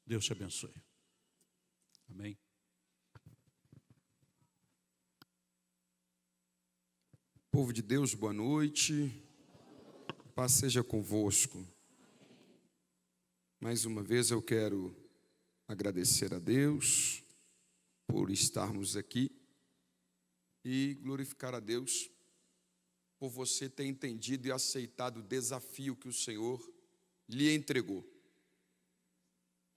Deus te abençoe. Amém. Povo de Deus, boa noite. Paz seja convosco. Mais uma vez eu quero agradecer a Deus por estarmos aqui e glorificar a Deus por você ter entendido e aceitado o desafio que o Senhor lhe entregou.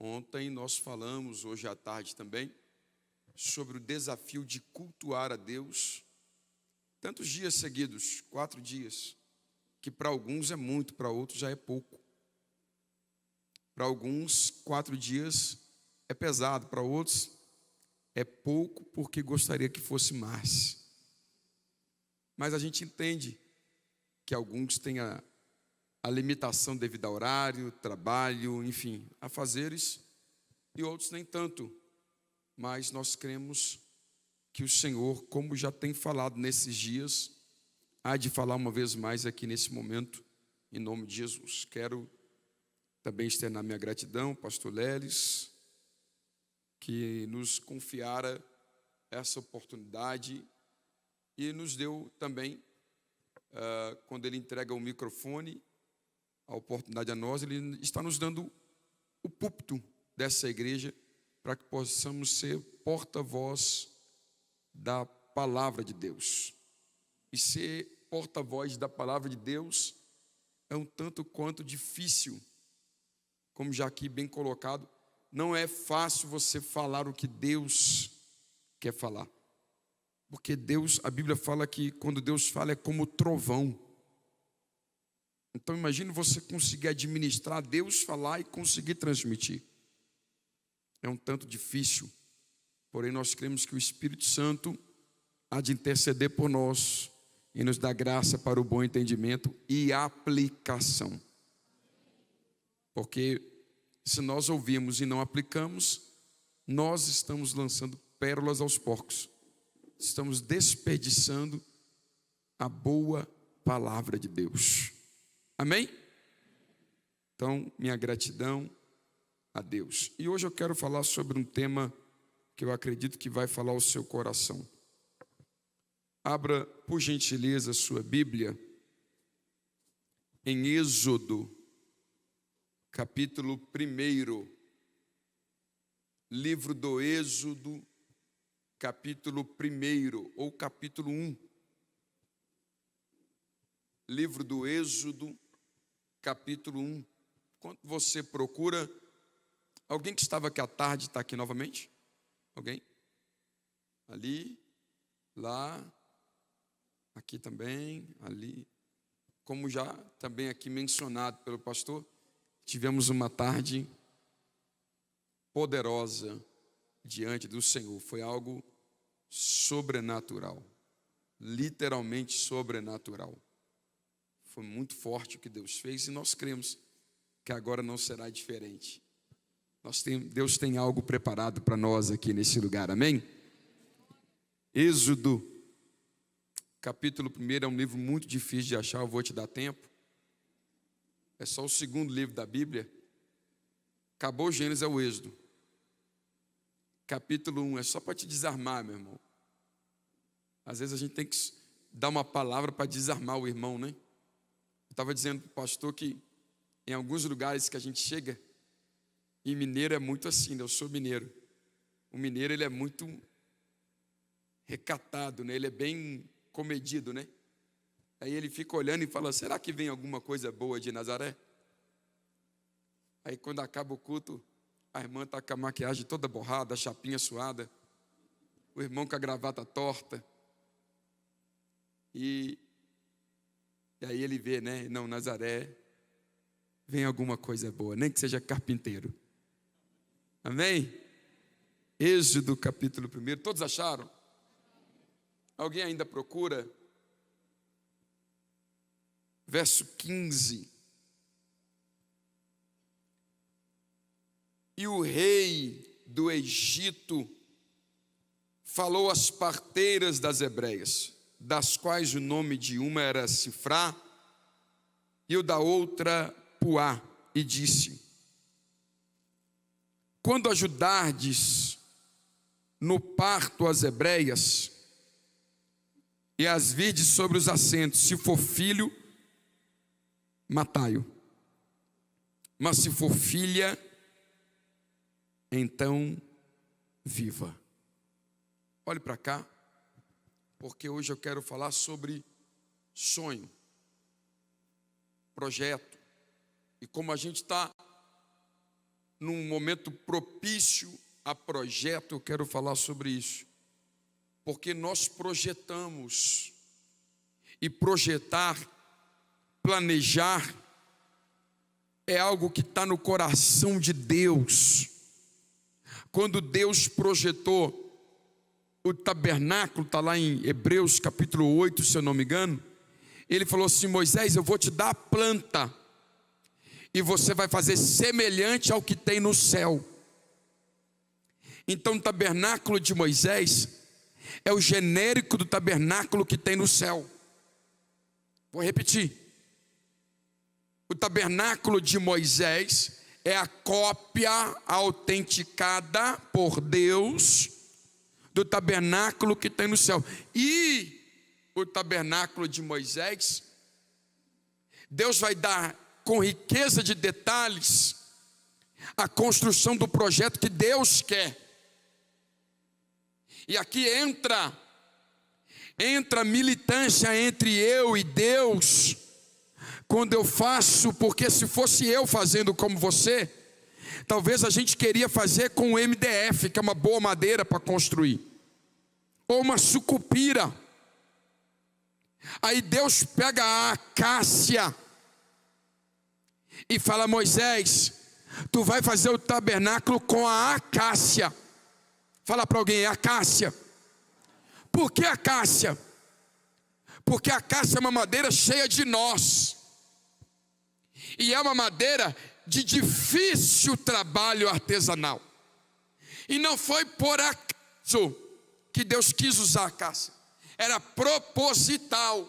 Ontem nós falamos, hoje à tarde também, sobre o desafio de cultuar a Deus tantos dias seguidos, 4 dias, que para alguns é muito, para outros já é pouco. Para alguns, 4 dias é pesado, para outros é pouco porque gostaria que fosse mais. Mas a gente entende que alguns têm a limitação devido ao horário, trabalho, enfim, afazeres, e outros nem tanto. Mas nós cremos que o Senhor, como já tem falado nesses dias, há de falar uma vez mais aqui nesse momento, em nome de Jesus. Quero também externar minha gratidão, pastor Leles, que nos confiara essa oportunidade e nos deu também, quando ele entrega o microfone, a oportunidade a nós, ele está nos dando o púlpito dessa igreja para que possamos ser porta-voz da palavra de Deus. E ser porta-voz da palavra de Deus é um tanto quanto difícil, como já aqui bem colocado. Não é fácil você falar o que Deus quer falar, porque Deus, a Bíblia fala que quando Deus fala é como trovão. Então imagine você conseguir administrar Deus falar e conseguir transmitir. É um tanto difícil, porém nós cremos que o Espírito Santo há de interceder por nós e nos dar graça para o bom entendimento e aplicação. Porque se nós ouvimos e não aplicamos, nós estamos lançando pérolas aos porcos. Estamos desperdiçando a boa palavra de Deus. Amém? Então, minha gratidão a Deus. E hoje eu quero falar sobre um tema que eu acredito que vai falar ao seu coração. Abra, por gentileza, sua Bíblia em Êxodo, capítulo 1. Livro do Êxodo, capítulo 1, ou capítulo 1. Livro do Êxodo, capítulo 1. Quando você procura, alguém que estava aqui à tarde está aqui novamente? Alguém? Ali, lá, aqui também, ali. Como já também aqui mencionado pelo pastor, tivemos uma tarde poderosa diante do Senhor. Foi algo sobrenatural, literalmente sobrenatural. Foi muito forte o que Deus fez e nós cremos que agora não será diferente. Deus tem algo preparado para nós aqui nesse lugar, amém? Êxodo, capítulo 1 é um livro muito difícil de achar, eu vou te dar tempo. É só o segundo livro da Bíblia. Acabou o Gênesis, é o Êxodo. Capítulo 1, é só para te desarmar, meu irmão. Às vezes a gente tem que dar uma palavra para desarmar o irmão, né? Eu estava dizendo para o pastor que em alguns lugares que a gente chega, e mineiro é muito assim, né? Eu sou mineiro. O mineiro, ele é muito recatado, né? Ele é bem comedido, né? Aí ele fica olhando e fala, será que vem alguma coisa boa de Nazaré? Aí quando acaba o culto, a irmã está com a maquiagem toda borrada, a chapinha suada, o irmão com a gravata torta. E aí ele vê, né? Não, Nazaré, vem alguma coisa boa, nem que seja carpinteiro. Amém? Êxodo capítulo 1, todos acharam? Alguém ainda procura? Verso 15. E o rei do Egito falou às parteiras das hebreias, das quais o nome de uma era Sifrá e o da outra Puá, e disse: quando ajudardes no parto as hebreias, e as virdes sobre os assentos, se for filho, matai-o. Mas se for filha, então viva. Olhe para cá, porque hoje eu quero falar sobre sonho, projeto, e como a gente está num momento propício a projeto, eu quero falar sobre isso, porque nós projetamos, e projetar, planejar, é algo que está no coração de Deus. Quando Deus projetou o tabernáculo, está lá em Hebreus capítulo 8, se eu não me engano, ele falou assim: Moisés, eu vou te dar a planta, e você vai fazer semelhante ao que tem no céu. Então o tabernáculo de Moisés é o genérico do tabernáculo que tem no céu. Vou repetir. O tabernáculo de Moisés é a cópia autenticada por Deus do tabernáculo que tem no céu. E o tabernáculo de Moisés, Deus vai dar com riqueza de detalhes a construção do projeto que Deus quer. E aqui entra militância entre eu e Deus, quando eu faço, porque se fosse eu fazendo como você, talvez a gente queria fazer com o MDF, que é uma boa madeira para construir, ou uma sucupira. Aí Deus pega a acácia e fala: Moisés, tu vai fazer o tabernáculo com a acácia. Fala para alguém: acácia. Por que acácia? Porque a acácia é uma madeira cheia de nós, e é uma madeira de difícil trabalho artesanal. E não foi por acaso que Deus quis usar a acácia, era proposital.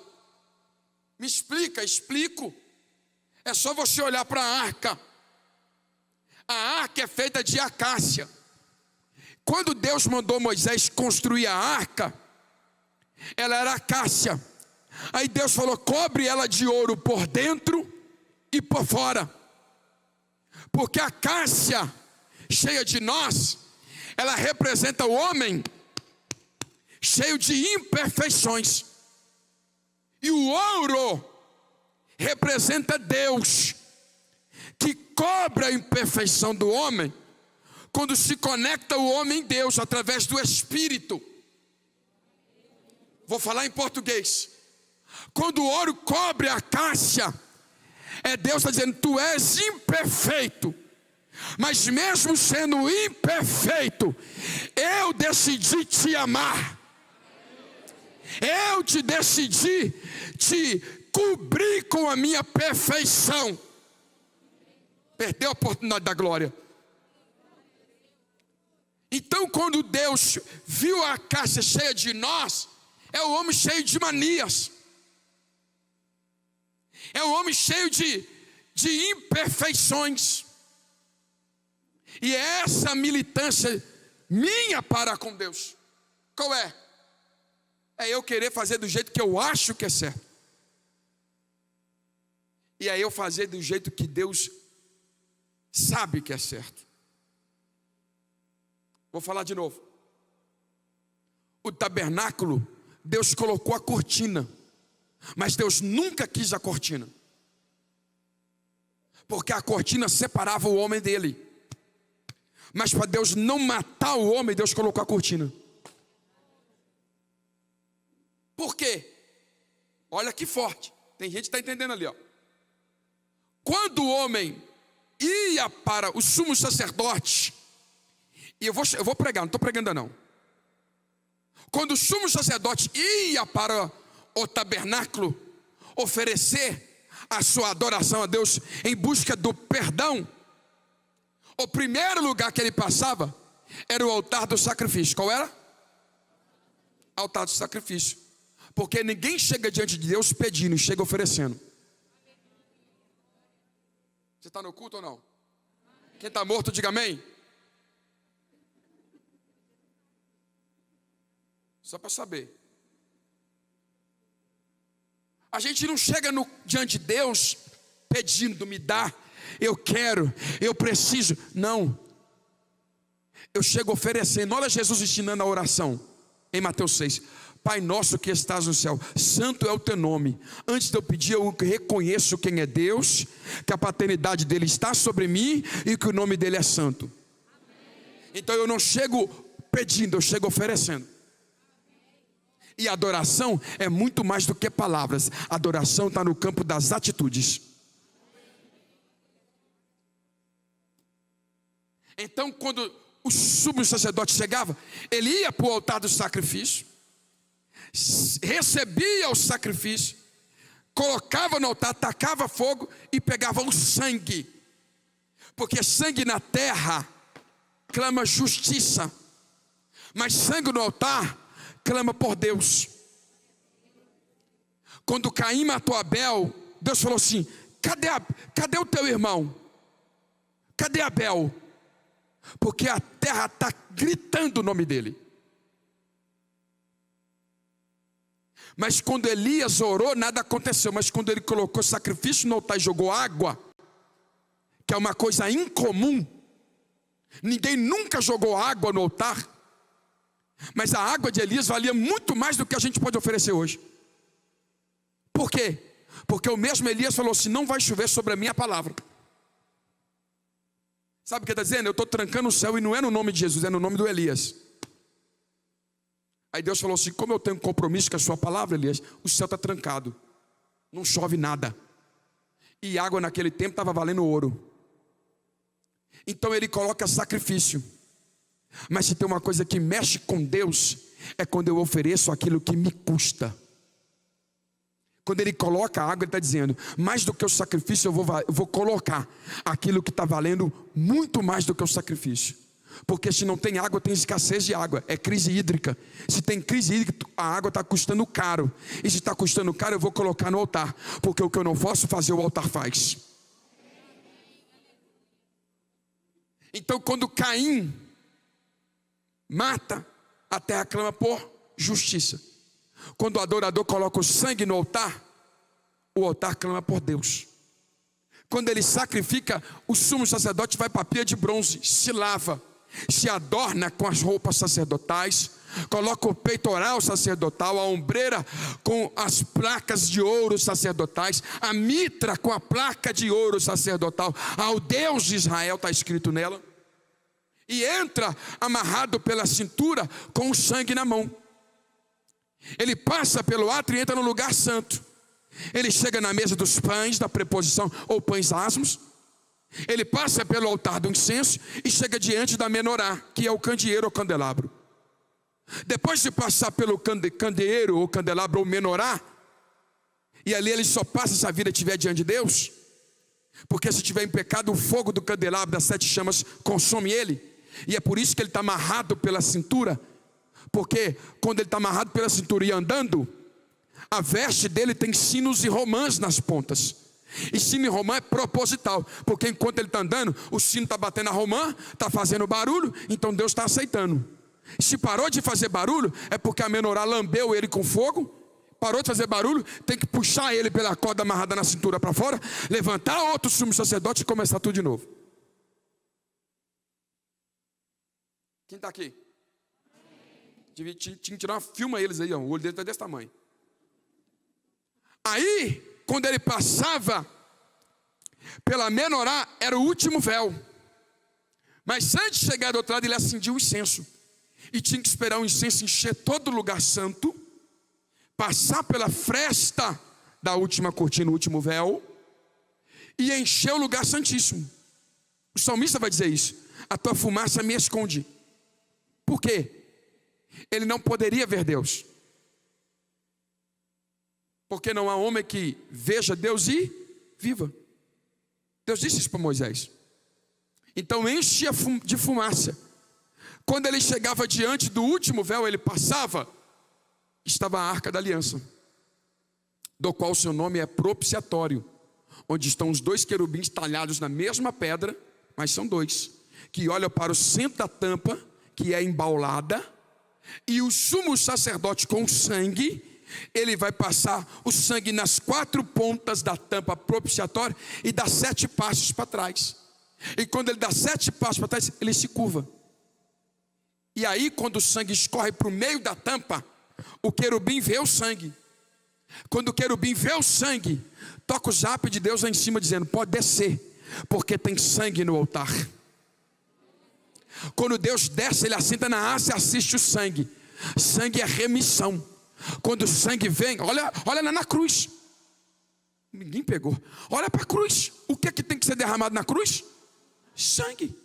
Me explica? Explico. É só você olhar para a arca. A arca é feita de acácia. Quando Deus mandou Moisés construir a arca, ela era acácia. Aí Deus falou: cobre ela de ouro por dentro e por fora. Porque a acácia, cheia de nós, ela representa o homem cheio de imperfeições. E o ouro representa Deus, que cobre a imperfeição do homem quando se conecta o homem em Deus através do Espírito. Vou falar em português. Quando o ouro cobre a acácia, Deus está dizendo: tu és imperfeito, mas mesmo sendo imperfeito, eu decidi te amar. Eu te decidi te cobrir com a minha perfeição. Perdeu a oportunidade da glória. Então, quando Deus viu a acácia cheia de nós, é o homem cheio de manias, é o homem cheio de imperfeições. E é essa militância minha para com Deus. Qual é? É eu querer fazer do jeito que eu acho que é certo, e é eu fazer do jeito que Deus sabe que é certo. Vou falar de novo. O tabernáculo, Deus colocou a cortina, mas Deus nunca quis a cortina, porque a cortina separava o homem dele. Mas para Deus não matar o homem, Deus colocou a cortina. Por quê? Olha que forte. Tem gente que está entendendo ali, ó. Quando o homem ia para o sumo sacerdote, e eu vou pregar, não estou pregando não. Quando o sumo sacerdote ia para o tabernáculo oferecer a sua adoração a Deus em busca do perdão, o primeiro lugar que ele passava era o altar do sacrifício. Qual era? Altar do sacrifício. Porque ninguém chega diante de Deus pedindo, chega oferecendo. Você está no culto ou não? Quem está morto, diga amém. Só para saber. A gente não chega diante de Deus pedindo, me dá, eu quero, eu preciso. Não. Eu chego oferecendo. Olha Jesus ensinando a oração em Mateus 6. Pai nosso que estás no céu, santo é o teu nome. Antes de eu pedir, eu reconheço quem é Deus, que a paternidade dele está sobre mim e que o nome dele é santo. Então eu não chego pedindo, eu chego oferecendo. E a adoração é muito mais do que palavras. A adoração está no campo das atitudes. Então quando o sumo sacerdote chegava, ele ia para o altar do sacrifício, recebia o sacrifício, colocava no altar, tacava fogo e pegava o sangue. Porque sangue na terra clama justiça, mas sangue no altar clama por Deus. Quando Caim matou Abel, Deus falou assim: cadê o teu irmão? Cadê Abel? Porque a terra está gritando o nome dele. Mas quando Elias orou, nada aconteceu. Mas quando ele colocou sacrifício no altar e jogou água, que é uma coisa incomum, ninguém nunca jogou água no altar, mas a água de Elias valia muito mais do que a gente pode oferecer hoje. Por quê? Porque o mesmo Elias falou assim: não vai chover sobre a minha palavra. Sabe o que está dizendo? Eu estou trancando o céu e não é no nome de Jesus, é no nome do Elias. Aí Deus falou assim: como eu tenho compromisso com a sua palavra, Elias, o céu está trancado, não chove nada. E água naquele tempo estava valendo ouro. Então ele coloca sacrifício. Mas se tem uma coisa que mexe com Deus, é quando eu ofereço aquilo que me custa. Quando ele coloca a água, ele está dizendo: mais do que o sacrifício, eu vou colocar aquilo que está valendo muito mais do que o sacrifício. Porque se não tem água, tem escassez de água, é crise hídrica. Se tem crise hídrica, a água está custando caro. E se está custando caro, eu vou colocar no altar. Porque o que eu não posso fazer, o altar faz. Então quando Caim mata, a terra clama por justiça. Quando o adorador coloca o sangue no altar, o altar clama por Deus. Quando ele sacrifica, o sumo sacerdote vai para a pia de bronze, se lava, se adorna com as roupas sacerdotais, coloca o peitoral sacerdotal, a ombreira com as placas de ouro sacerdotais, a mitra com a placa de ouro sacerdotal, ao Deus de Israel está escrito nela, e entra amarrado pela cintura com o sangue na mão. Ele passa pelo átrio e entra no lugar santo. Ele chega na mesa dos pães da preposição ou pães asmos. Ele passa pelo altar do incenso e chega diante da menorá, que é o candeeiro ou candelabro. Depois de passar pelo candeeiro ou candelabro ou menorá, e ali ele só passa se a vida estiver diante de Deus, porque se estiver em pecado, o fogo do candelabro das 7 chamas consome ele. E é por isso que ele está amarrado pela cintura, porque quando ele está amarrado pela cintura e andando, a veste dele tem sinos e romãs nas pontas. E sino e romã é proposital, porque enquanto ele está andando, o sino está batendo a romã, está fazendo barulho, então Deus está aceitando. Se parou de fazer barulho, é porque a menorá lambeu ele com fogo. Parou de fazer barulho, tem que puxar ele pela corda amarrada na cintura para fora, levantar outro sumo sacerdote e começar tudo de novo. Quem está aqui? Tinha que tirar uma filma eles aí, ó. O olho dele está desse tamanho. Aí, quando ele passava pela menorá, era o último véu. Mas antes de chegar do outro lado, ele acendia o incenso. E tinha que esperar o incenso encher todo o lugar santo, passar pela fresta da última cortina, o último véu, e encher o lugar santíssimo. O salmista vai dizer isso: a tua fumaça me esconde. Por quê? Ele não poderia ver Deus, porque não há homem que veja Deus e viva. Deus disse isso para Moisés. Então enche de fumaça. Quando ele chegava diante do último véu, ele passava, estava a arca da aliança, do qual o seu nome é propiciatório, onde estão os 2 querubins talhados na mesma pedra, mas são 2, que olham para o centro da tampa, que é embaulada, E o sumo sacerdote com o sangue, ele vai passar o sangue nas 4 pontas da tampa propiciatória e dá 7 passos para trás. E quando ele dá 7 passos para trás, ele se curva. E aí, quando o sangue escorre para o meio da tampa, o querubim vê o sangue. Quando o querubim vê o sangue, toca o zap de Deus lá em cima, dizendo: pode descer, porque tem sangue no altar. Quando Deus desce, ele assenta na haste e assiste o sangue. Sangue é remissão. Quando o sangue vem, olha lá na cruz. Ninguém pegou. Olha para a cruz. O que é que tem que ser derramado na cruz? Sangue.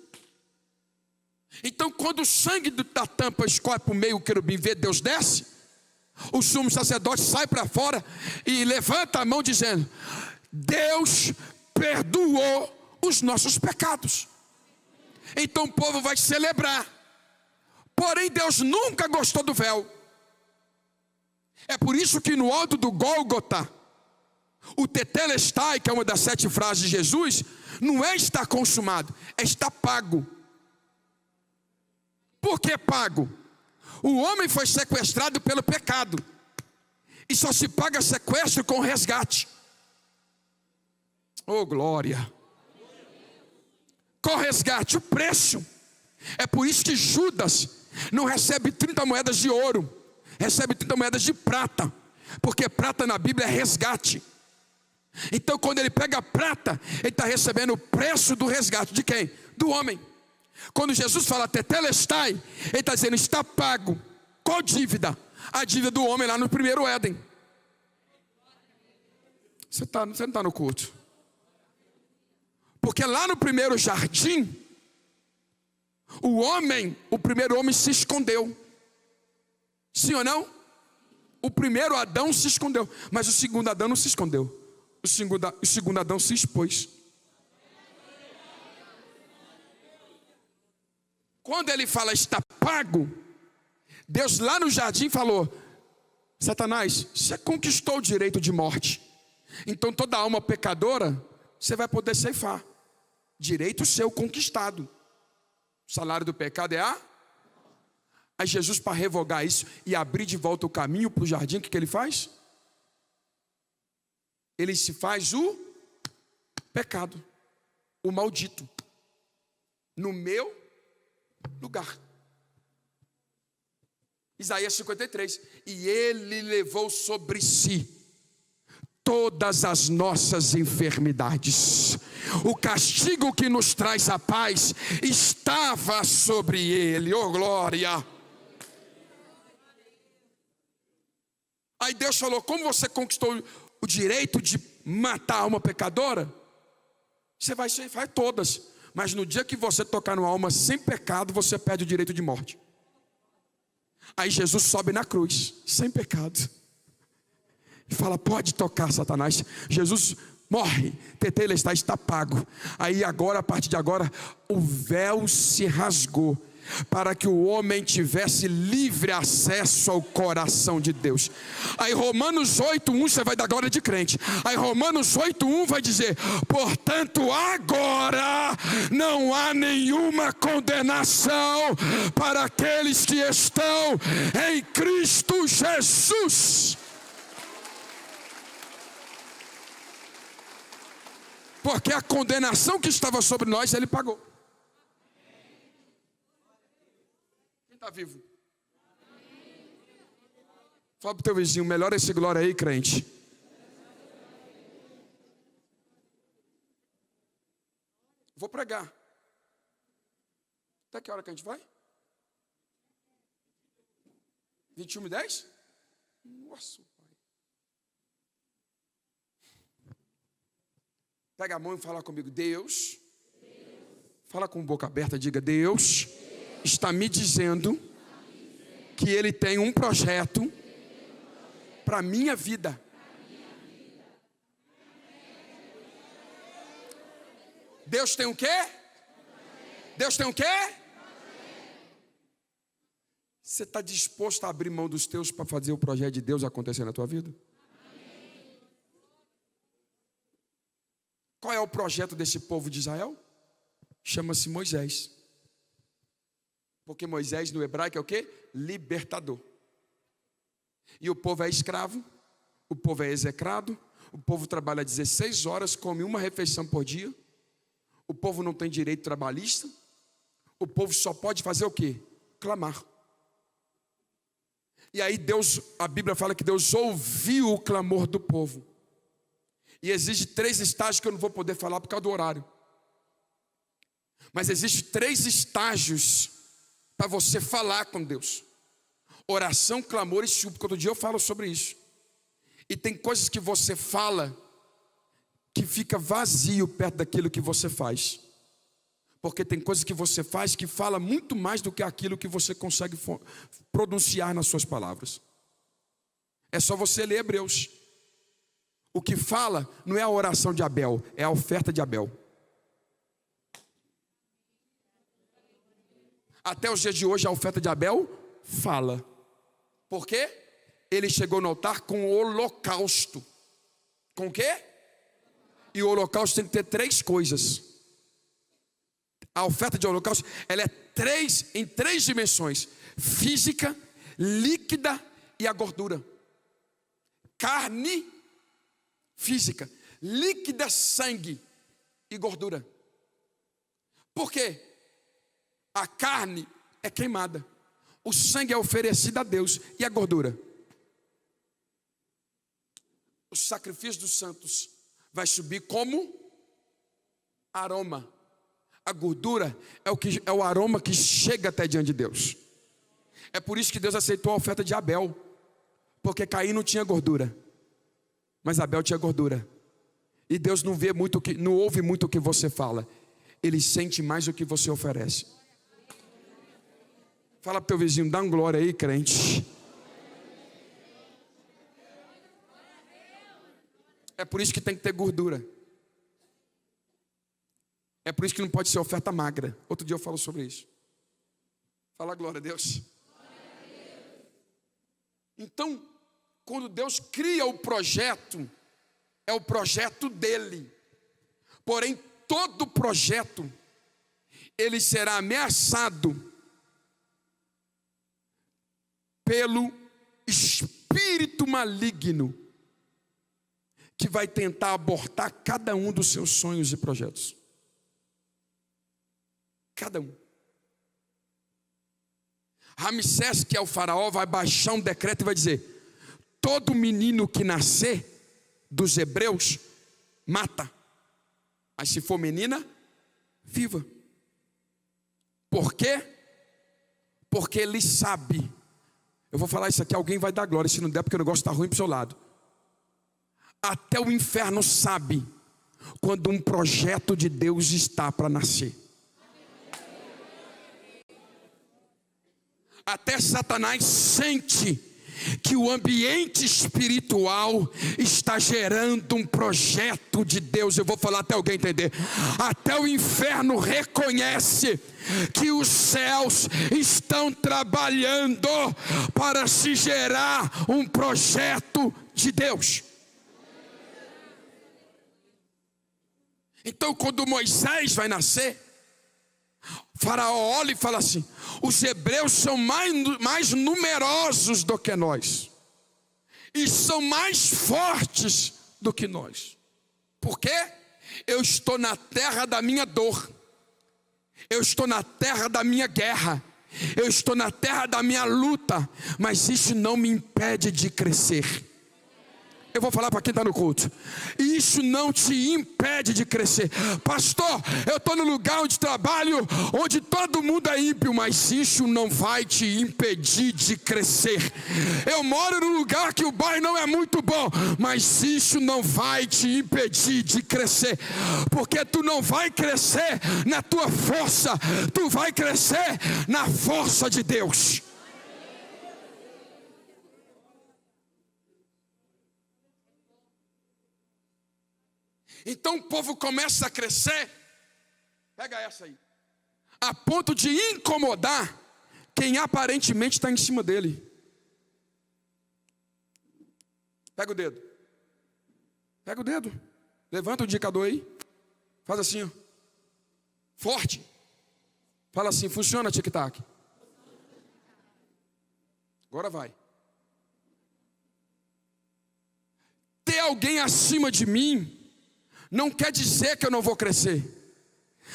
Então, quando o sangue da tampa escorre para o meio, o querubim vê, Deus desce, o sumo sacerdote sai para fora e levanta a mão dizendo: Deus perdoou os nossos pecados. Então o povo vai celebrar. Porém, Deus nunca gostou do véu. É por isso que no alto do Gólgota, o tetelestai, que é uma das 7 frases de Jesus, não é está consumado, é está pago. Por que pago? O homem foi sequestrado pelo pecado, e só se paga sequestro com resgate. Oh glória! Com resgate, o preço. É por isso que Judas não recebe 30 moedas de ouro, recebe 30 moedas de prata, porque prata na Bíblia é resgate. Então quando ele pega a prata, ele está recebendo o preço do resgate. De quem? Do homem. Quando Jesus fala tetelestai, ele está dizendo: está pago. Qual dívida? A dívida do homem lá no primeiro Éden. Você não está no culto. Porque lá no primeiro jardim, o primeiro homem se escondeu. Sim ou não? O primeiro Adão se escondeu, mas o segundo Adão não se escondeu. O segundo Adão se expôs. Quando ele fala está pago, Deus lá no jardim falou: Satanás, você conquistou o direito de morte. Então toda alma pecadora, você vai poder ceifar. Direito seu conquistado. O salário do pecado é a... Aí Jesus, para revogar isso e abrir de volta o caminho para o jardim, o que ele faz? Ele se faz o pecado, o maldito, no meu lugar. Isaías 53. E ele levou sobre si todas as nossas enfermidades. O castigo que nos traz a paz estava sobre ele. Oh glória! Aí Deus falou: como você conquistou o direito de matar a alma pecadora, você vai ceifar todas. Mas no dia que você tocar numa alma sem pecado, você perde o direito de morte. Aí Jesus sobe na cruz, sem pecado, e fala: pode tocar, Satanás. Jesus morre, tetelestai, está pago. Aí agora, a partir de agora, o véu se rasgou, para que o homem tivesse livre acesso ao coração de Deus. Aí Romanos 8:1, você vai dar glória de crente. Aí Romanos 8:1 vai dizer: portanto agora não há nenhuma condenação para aqueles que estão em Cristo Jesus. Porque a condenação que estava sobre nós, ele pagou. Quem está vivo? Fala para o teu vizinho: melhora esse glória aí, crente. Vou pregar. Até que hora que a gente vai? 21:10? Nossa, pai. Pega a mão e fala comigo: Deus. Fala com boca aberta, diga: Deus está me dizendo que Ele tem um projeto para a minha vida. Deus tem o quê? Deus tem o quê? Você está disposto a abrir mão dos teus para fazer o projeto de Deus acontecer na tua vida? Qual é o projeto desse povo de Israel? Chama-se Moisés. Porque Moisés no hebraico é o quê? Libertador. E o povo é escravo, o povo é execrado, o povo trabalha 16 horas, come uma refeição por dia, o povo não tem direito trabalhista, o povo só pode fazer o quê? Clamar. E aí Deus, a Bíblia fala que Deus ouviu o clamor do povo. E existe 3 estágios que eu não vou poder falar por causa do horário. Mas existe 3 estágios para você falar com Deus: oração, clamor e súplica. Todo dia eu falo sobre isso. E tem coisas que você fala que fica vazio perto daquilo que você faz. Porque tem coisas que você faz que fala muito mais do que aquilo que você consegue pronunciar nas suas palavras. É só você ler Hebreus. O que fala não é a oração de Abel, é a oferta de Abel. Até os dias de hoje a oferta de Abel fala. Por quê? Ele chegou no altar com o holocausto. Com o quê? E o holocausto tem que ter 3 coisas. A oferta de holocausto, ela é em 3 dimensões: física, líquida e a gordura. Carne, física, líquida, sangue e gordura. Por quê? A carne é queimada, o sangue é oferecido a Deus, e a gordura? O sacrifício dos santos vai subir como aroma. A gordura é o aroma que chega até diante de Deus. É por isso que Deus aceitou a oferta de Abel, porque Caim não tinha gordura, mas Abel tinha gordura. E Deus não ouve muito o que você fala, Ele sente mais o que você oferece. Fala para o teu vizinho, dá um glória aí, crente. É por isso que tem que ter gordura. É por isso que não pode ser oferta magra. Outro dia eu falo sobre isso. Fala glória a Deus. Então, quando Deus cria o projeto, é o projeto dele. Porém, todo projeto, ele será ameaçado pelo espírito maligno que vai tentar abortar cada um dos seus sonhos e projetos. Cada um. Ramsés, que é o faraó, vai baixar um decreto e vai dizer: todo menino que nascer dos hebreus, mata. Mas se for menina, viva. Por quê? Porque ele sabe. Eu vou falar isso aqui, alguém vai dar glória. Se não der, porque o negócio está ruim para o seu lado. Até o inferno sabe quando um projeto de Deus está para nascer. Até Satanás sente que o ambiente espiritual está gerando um projeto de Deus. Eu vou falar até alguém entender. Até o inferno reconhece que os céus estão trabalhando para se gerar um projeto de Deus. Então, quando Moisés vai nascer, Faraó olha e fala assim: os hebreus são mais numerosos do que nós, e são mais fortes do que nós. Por quê? Eu estou na terra da minha dor, eu estou na terra da minha guerra, eu estou na terra da minha luta, mas isso não me impede de crescer. Eu vou falar para quem está no culto. Isso não te impede de crescer. Pastor, eu estou no lugar onde trabalho, onde todo mundo é ímpio, mas isso não vai te impedir de crescer. Eu moro num lugar que o bairro não é muito bom, mas isso não vai te impedir de crescer. Porque tu não vai crescer na tua força, tu vai crescer na força de Deus. Então o povo começa a crescer, pega essa aí, a ponto de incomodar quem aparentemente está em cima dele. Pega o dedo, levanta o indicador aí, faz assim, ó, forte, fala assim: funciona tic-tac. Agora vai. Ter alguém acima de mim não quer dizer que eu não vou crescer.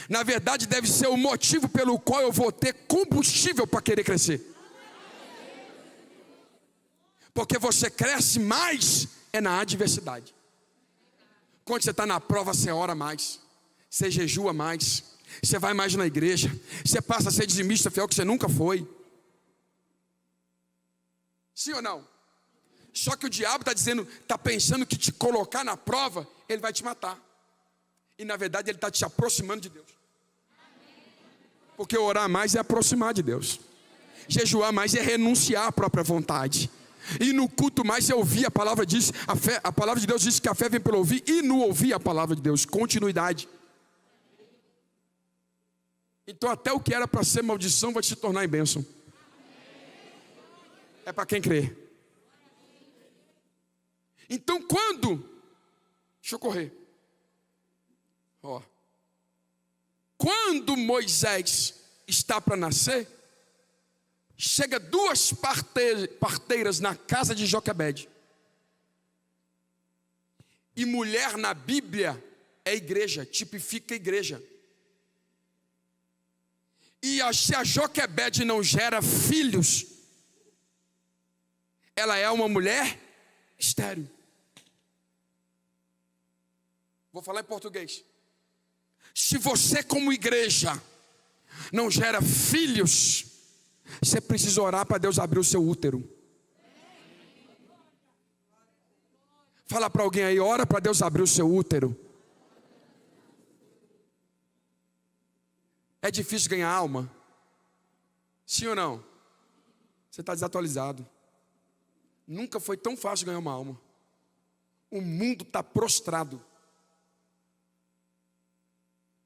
Na verdade, deve ser o motivo pelo qual eu vou ter combustível para querer crescer. Porque você cresce mais é na adversidade. Quando você está na prova, você ora mais, você jejua mais, você vai mais na igreja, você passa a ser dizimista fiel que você nunca foi. Sim ou não? Só que o diabo está dizendo, está pensando que te colocar na prova, ele vai te matar. E na verdade ele está te aproximando de Deus. Porque orar mais é aproximar de Deus. Jejuar mais é renunciar à própria vontade. E no culto mais é ouvir a palavra diz, a palavra de Deus diz que a fé vem pelo ouvir e no ouvir a palavra de Deus, continuidade. Então até o que era para ser maldição vai se tornar em bênção. É para quem crê. Então deixa eu correr. Quando Moisés está para nascer, chega 2 parteiras na casa de Joquebede. E mulher na Bíblia é igreja, tipifica a igreja. E se a Joquebede não gera filhos, ela é uma mulher estéril. Vou falar em português. Se você como igreja não gera filhos, você precisa orar para Deus abrir o seu útero. Fala para alguém aí, ora para Deus abrir o seu útero. É difícil ganhar alma? Sim ou não? Você está desatualizado. Nunca foi tão fácil ganhar uma alma. O mundo está prostrado.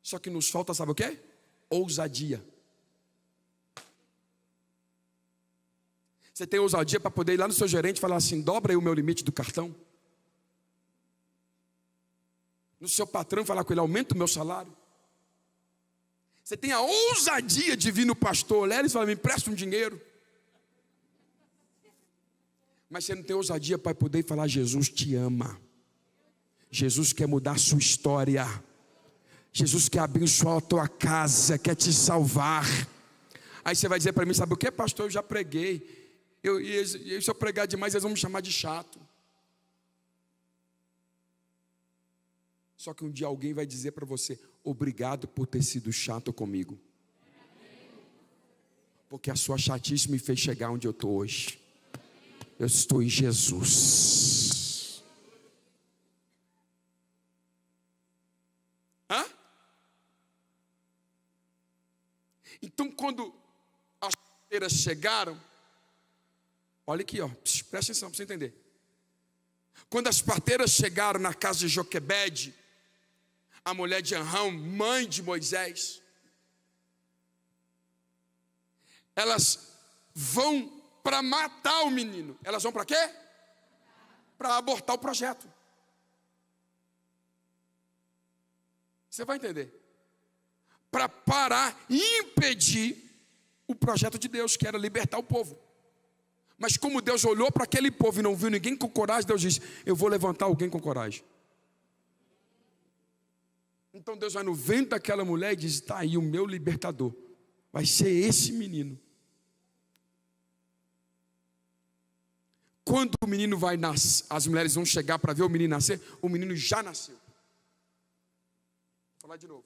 Só que nos falta, sabe o quê? Ousadia. Você tem ousadia para poder ir lá no seu gerente e falar assim, dobra aí o meu limite do cartão? No seu patrão falar com ele, aumenta o meu salário? Você tem a ousadia de vir no pastor Lélis e falar, me empresta um dinheiro? Mas você não tem ousadia para poder falar, Jesus te ama. Jesus quer mudar a sua história. Jesus quer abençoar a tua casa, quer te salvar. Aí você vai dizer para mim, sabe o que, pastor? Eu já preguei. E se eu pregar demais, eles vão me chamar de chato. Só que um dia alguém vai dizer para você, obrigado por ter sido chato comigo. Porque a sua chatice me fez chegar onde eu estou hoje. Eu estou em Jesus. Hã? Então quando as parteiras chegaram, olha aqui, presta atenção para você entender. Quando as parteiras chegaram na casa de Joquebede, a mulher de Arão, mãe de Moisés, elas vão para matar o menino. Elas vão para quê? Para abortar o projeto. Você vai entender. Para parar e impedir o projeto de Deus, que era libertar o povo. Mas como Deus olhou para aquele povo e não viu ninguém com coragem, Deus disse, eu vou levantar alguém com coragem. Então Deus vai no ventre daquela mulher e diz, está aí o meu libertador. Vai ser esse menino. Quando o menino vai nascer, as mulheres vão chegar para ver o menino nascer, o menino já nasceu. Vou falar de novo.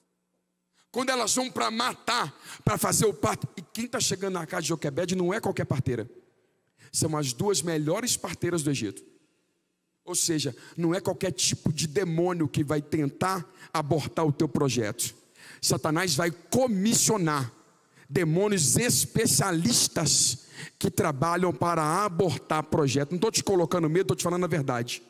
Quando elas vão para matar, para fazer o parto, e quem está chegando na casa de Joquebede não é qualquer parteira. São as 2 melhores parteiras do Egito. Ou seja, não é qualquer tipo de demônio que vai tentar abortar o teu projeto. Satanás vai comissionar demônios especialistas que trabalham para abortar projeto. Não estou te colocando medo, estou te falando a verdade.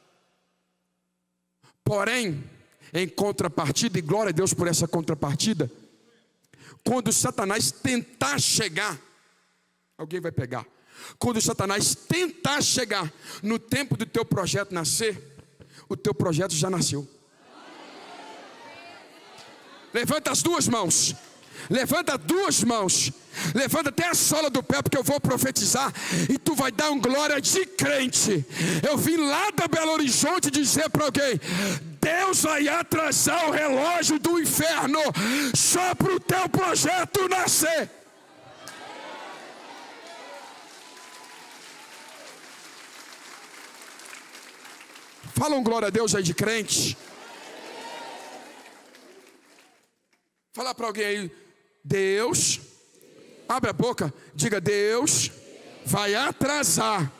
Porém, em contrapartida, e glória a Deus por essa contrapartida, quando Satanás tentar chegar, alguém vai pegar. Quando Satanás tentar chegar no tempo do teu projeto nascer, o teu projeto já nasceu. Levanta as 2 mãos. Levanta 2 mãos. Levanta até a sola do pé, porque eu vou profetizar. E tu vai dar um glória de crente. Eu vim lá da Belo Horizonte dizer para alguém: Deus vai atrasar o relógio do inferno só para o teu projeto nascer. Fala um glória a Deus aí de crente. Fala para alguém aí: Deus, abre a boca, diga: Deus vai atrasar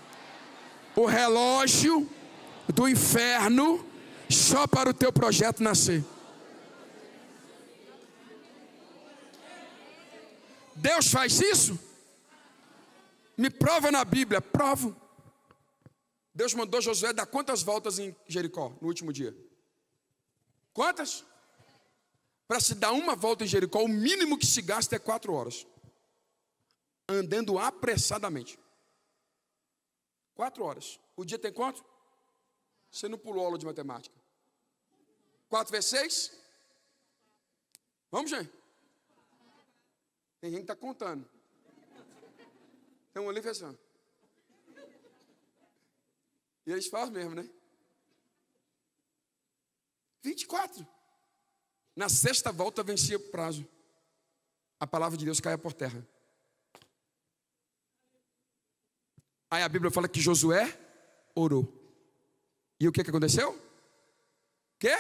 o relógio do inferno só para o teu projeto nascer. Deus faz isso? Me prova na Bíblia. Provo. Deus mandou Josué dar quantas voltas em Jericó no último dia? Quantas? Para se dar uma volta em Jericó, o mínimo que se gasta é 4 horas. Andando apressadamente. 4 horas. O dia tem quanto? Você não pulou aula de matemática. 4 vezes 6? Vamos, gente? Tem gente que está contando. Tem um ali fechando. E eles falam mesmo, né? 24. Na 6ª volta vencia o prazo. A palavra de Deus caia por terra. Aí a Bíblia fala que Josué orou. E o que aconteceu? O quê?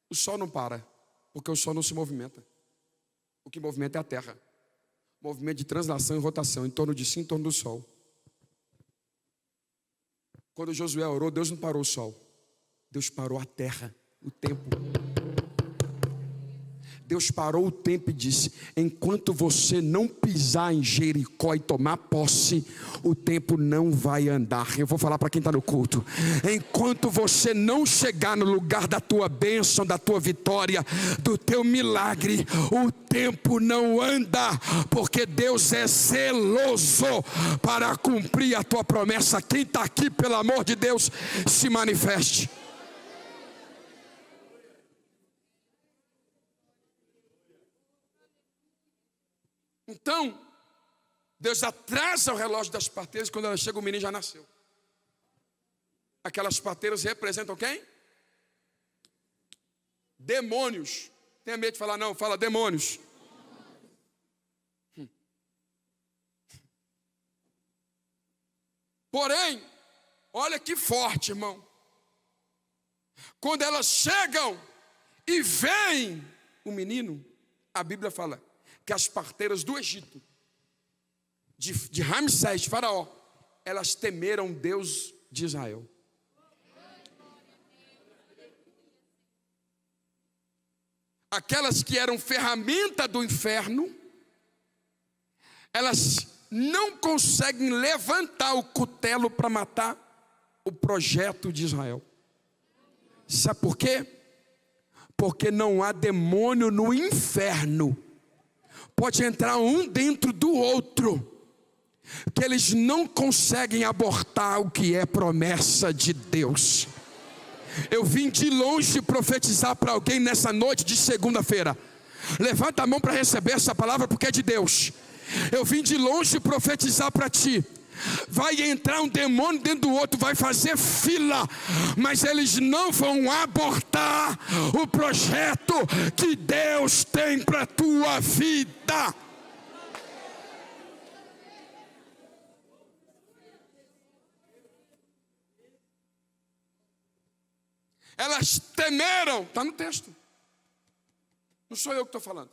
O sol não para, porque o sol não se movimenta. O que movimenta é a terra. Movimento de translação e rotação em torno de si, em torno do sol. Quando Josué orou, Deus não parou o sol. Deus parou a terra, o tempo. Deus parou o tempo e disse: enquanto você não pisar em Jericó e tomar posse, o tempo não vai andar. Eu vou falar para quem está no culto: enquanto você não chegar no lugar da tua bênção, da tua vitória, do teu milagre, o tempo não anda, porque Deus é zeloso para cumprir a tua promessa. Quem está aqui, pelo amor de Deus, se manifeste. Então, Deus atrasa o relógio das parteiras. Quando ela chega, o menino já nasceu. Aquelas parteiras representam quem? Demônios. Tenha medo de falar não, fala demônios. Porém, olha que forte, irmão. Quando elas chegam e veem o menino, a Bíblia fala que as parteiras do Egito, de Ramsés, de Faraó, elas temeram Deus de Israel. Aquelas que eram ferramenta do inferno, elas não conseguem levantar o cutelo para matar o projeto de Israel. Sabe por quê? Porque não há demônio no inferno. Pode entrar um dentro do outro, que eles não conseguem abortar o que é promessa de Deus. Eu vim de longe profetizar para alguém nessa noite de segunda-feira. Levanta a mão para receber essa palavra, porque é de Deus. Eu vim de longe profetizar para ti. Vai entrar um demônio dentro do outro, vai fazer fila, mas eles não vão abortar o projeto que Deus tem para a tua vida. Elas temeram, está no texto. Não sou eu que estou falando,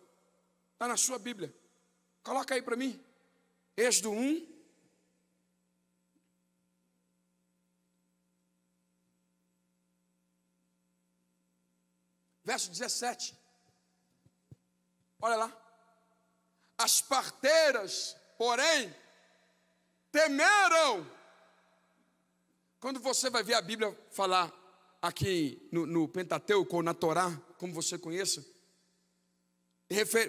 está na sua Bíblia. Coloca aí para mim, Êxodo 1. Verso 17. Olha lá. As parteiras, porém, temeram. Quando você vai ver a Bíblia falar aqui no Pentateuco ou na Torá, como você conheça,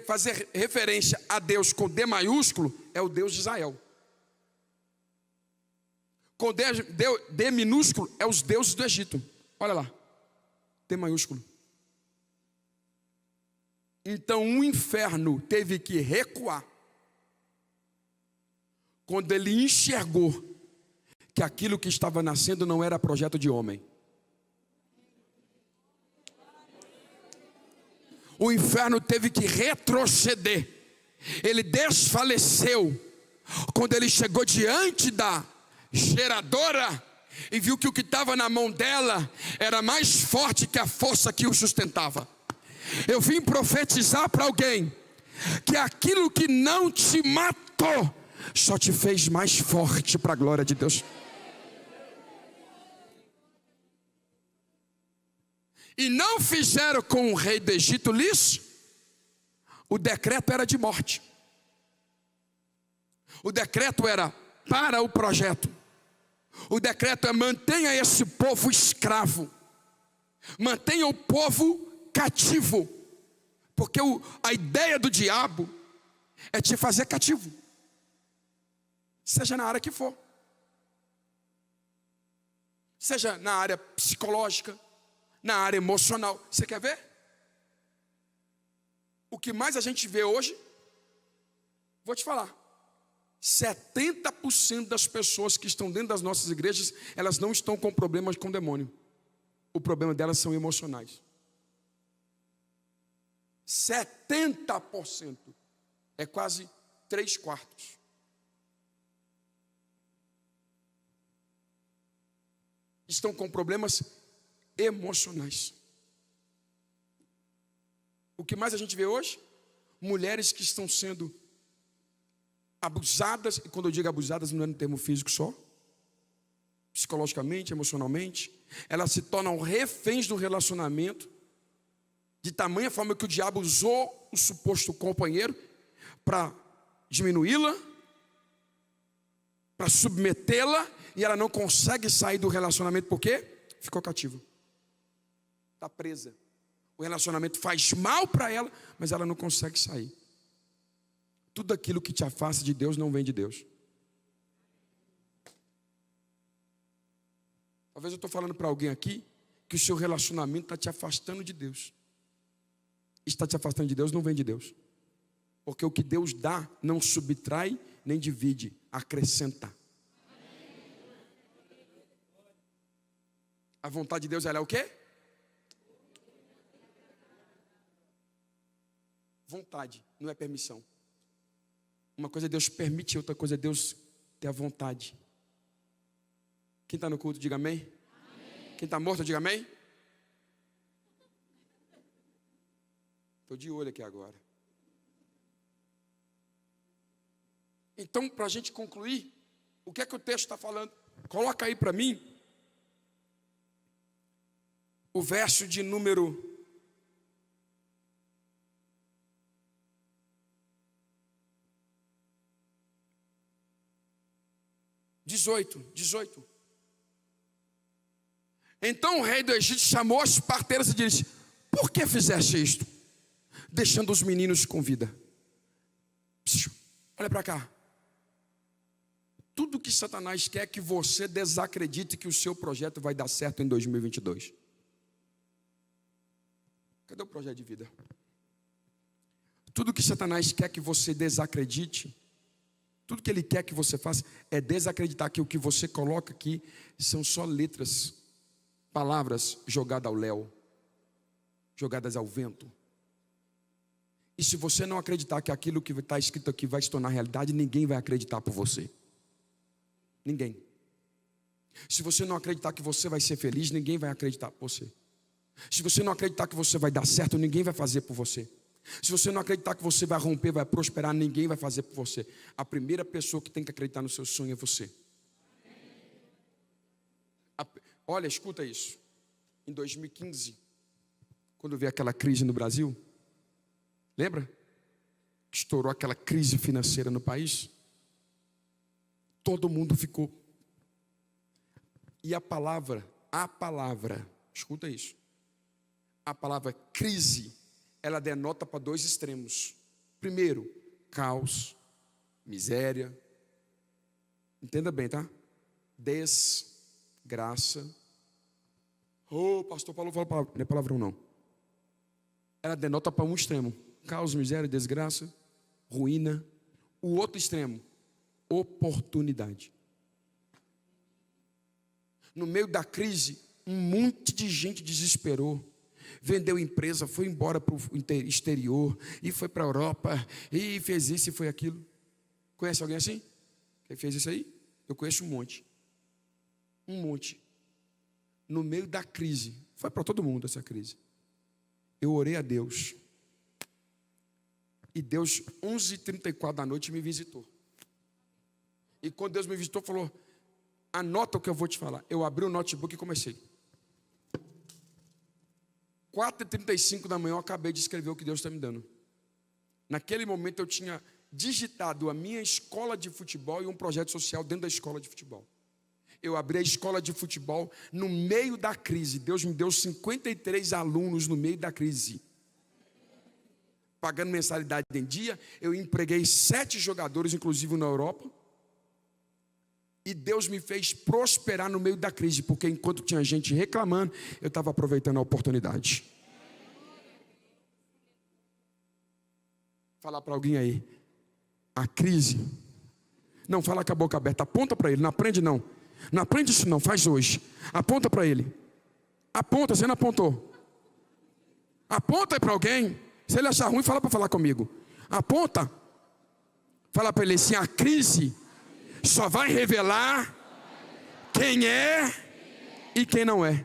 fazer referência a Deus com D maiúsculo, é o Deus de Israel. Com D minúsculo, é os deuses do Egito. Olha lá, D maiúsculo. Então o inferno teve que recuar quando ele enxergou que aquilo que estava nascendo não era projeto de homem. O inferno teve que retroceder. Ele desfaleceu quando ele chegou diante da geradora e viu que o que estava na mão dela era mais forte que a força que o sustentava. Eu vim profetizar para alguém que aquilo que não te matou só te fez mais forte para a glória de Deus. E não fizeram com o rei do Egito liso. O decreto era de morte. O decreto era para o projeto. O decreto é: mantenha esse povo escravo, mantenha o povo cativo, porque a ideia do diabo é te fazer cativo, seja na área que for, seja na área psicológica, na área emocional. Você quer ver? O que mais a gente vê hoje, vou te falar, 70% das pessoas que estão dentro das nossas igrejas, elas não estão com problemas com o demônio. O problema delas são emocionais. 70%. É quase 3/4. Estão com problemas emocionais. O que mais a gente vê hoje? Mulheres que estão sendo abusadas, e quando eu digo abusadas não é no termo físico só, psicologicamente, emocionalmente. Elas se tornam reféns do relacionamento, de tamanha forma que o diabo usou o suposto companheiro para diminuí-la, para submetê-la, e ela não consegue sair do relacionamento. Por quê? Ficou cativa, está presa. O relacionamento faz mal para ela, mas ela não consegue sair. Tudo aquilo que te afasta de Deus não vem de Deus. Talvez eu estou falando para alguém aqui que o seu relacionamento está te afastando de Deus. Está te afastando de Deus, não vem de Deus. Porque o que Deus dá não subtrai nem divide, acrescenta. A vontade de Deus, ela é o quê? Vontade, não é permissão. Uma coisa é Deus permitir, outra coisa é Deus ter a vontade. Quem está no culto, diga amém. Amém. Quem está morto, diga amém. Estou de olho aqui agora. Então, para a gente concluir, o que é que o texto está falando? Coloca aí para mim o verso de número 18. Então o rei do Egito chamou as parteiras e disse: por que fizeste isto, deixando os meninos com vida? Olha para cá. Tudo que Satanás quer é que você desacredite que o seu projeto vai dar certo em 2022. Cadê o projeto de vida? Tudo que Satanás quer que você desacredite, tudo que ele quer que você faça é desacreditar que o que você coloca aqui são só letras, palavras jogadas ao léu, jogadas ao vento. E se você não acreditar que aquilo que está escrito aqui vai se tornar realidade, ninguém vai acreditar por você. Ninguém. Se você não acreditar que você vai ser feliz, ninguém vai acreditar por você. Se você não acreditar que você vai dar certo, ninguém vai fazer por você. Se você não acreditar que você vai romper, vai prosperar, ninguém vai fazer por você. A primeira pessoa que tem que acreditar no seu sonho é você. Olha, escuta isso. Em 2015, quando veio aquela crise no Brasil, lembra? Estourou aquela crise financeira no país. Todo mundo ficou. E a palavra, escuta isso. A palavra crise, ela denota para dois extremos. Primeiro, caos, miséria. Entenda bem, tá? Desgraça. Pastor Paulo fala palavra, não é palavrão não. Ela denota para um extremo, caos, miséria, desgraça, ruína. O outro extremo, oportunidade. No meio da crise, um monte de gente desesperou. Vendeu empresa, foi embora para o exterior, e foi para a Europa, e fez isso e foi aquilo. Conhece alguém assim? Quem fez isso aí? Eu conheço um monte. Um monte. No meio da crise, foi para todo mundo essa crise. Eu orei a Deus. E Deus, 11h34 da noite, me visitou. E quando Deus me visitou, falou: anota o que eu vou te falar. Eu abri o notebook e comecei. 4h35 da manhã eu acabei de escrever o que Deus está me dando. Naquele momento eu tinha digitado a minha escola de futebol e um projeto social dentro da escola de futebol. Eu abri a escola de futebol no meio da crise. Deus me deu 53 alunos no meio da crise. Pagando mensalidade em dia. Eu empreguei 7 jogadores, inclusive na Europa. E Deus me fez prosperar no meio da crise, porque enquanto tinha gente reclamando, eu estava aproveitando a oportunidade. Falar para alguém aí, a crise, não fala com a boca aberta, aponta para ele, não aprende não. Não aprende isso não, faz hoje. Aponta para ele. Aponta, você não apontou. Aponta aí para alguém. Se ele achar ruim, fala para falar comigo. Aponta. Fala para ele assim, a crise só vai revelar quem é e quem não é.